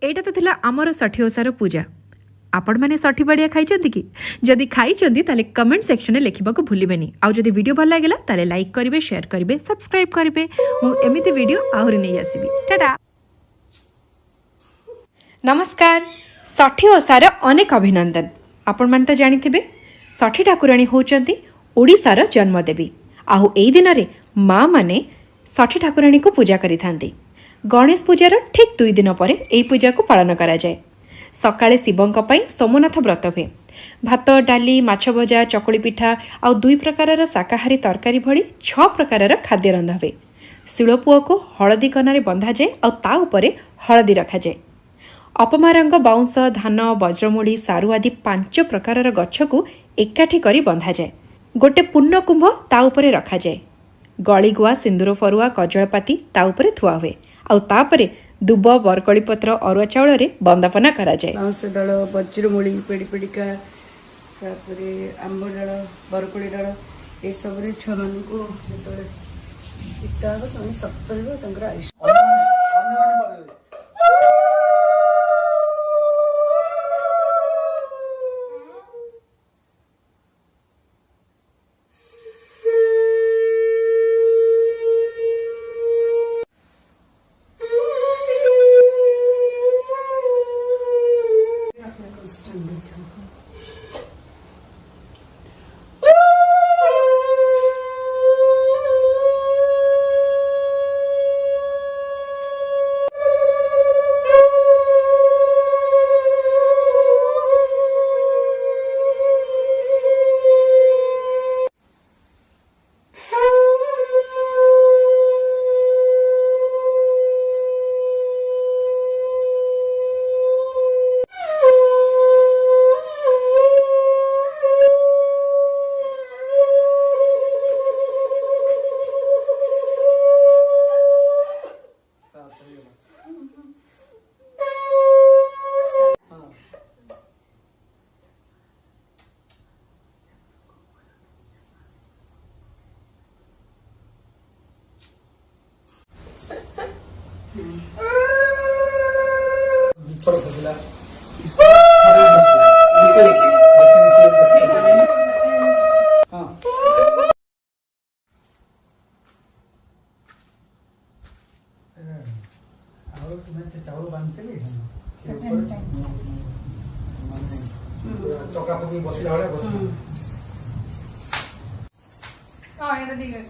एटा तो थिला आमर षठी ओषार पूजा। आपण मैंने षठी बड़िया खाई कि जदि खाई ताले कमेंट सेक्शन में लिखा भूलें। आउ जदि वीडियो भल लगे ताले लाइक करेंगे, शेयर करेंगे, सब्सक्राइब करेंगे। मुझे एमती वीडियो आहरी नहीं आसबि। टाटा। नमस्कार। षठी ओषार अनेक अभिनंदन। आपण मैंने तो जानी षठी ठाकुराणी होउचंती ओडिशार जन्मदेवी। आहु एई दिन रे माँ माने षठी ठाकुराणी को पूजा करिथांती। गणेश पूजार ठीक 2 दिन पर यह पूजा को पालन करा जाए। सकाळे शिवंक पई सोमनाथ व्रत हुए। भात, डाली, माछ भजा, चकुली पिठा आउ 2 प्रकार शाकाहारी तरकारी भली 6 प्रकार खाद्य रंधा हुए। शिलपुआ को हलदी कनारे बंधा जाए और ता उपरे हलदी रखा जाए। अपमा रंग बाउंश, धान, वज्रमूली, सारू आदि 5 प्रकार गछ को एकाठी करी बंधा जाए। गोटे पूर्ण कुंभ ता उपरे रखा जाए। गली गुआ, सिंदूर फरुआ, कजलपाती ता उपरे थुआ हुए। आउ तापरे दुब, बरकली पत्र, अरुआ चाउल रे वंदना करा जाए। बाउंश डाल, वज्रमूली, पेड़िका, तापरे आंब डाल, बरकली डाल ए सब रे छुआ मान को जेतले पिता हो समय सप्त हो तंकर आयुष चकापति बसिला वाला बस हां एटा ठीक है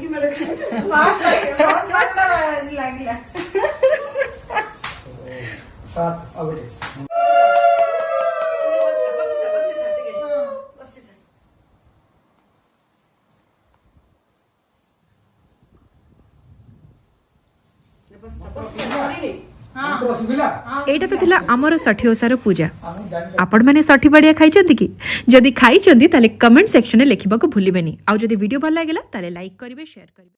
कि मेरे फास्ट लागला 7 आगटे एटा तो थिला आमर षठी ओषार पूजा। आपण मैंने षठी बड़िया खाई कि जदि खाई ताले कमेंट सेक्शन में लिखा भूलें। आउ जदि वीडियो भल लगे ताले लाइक करेंगे, शेयर करेंगे।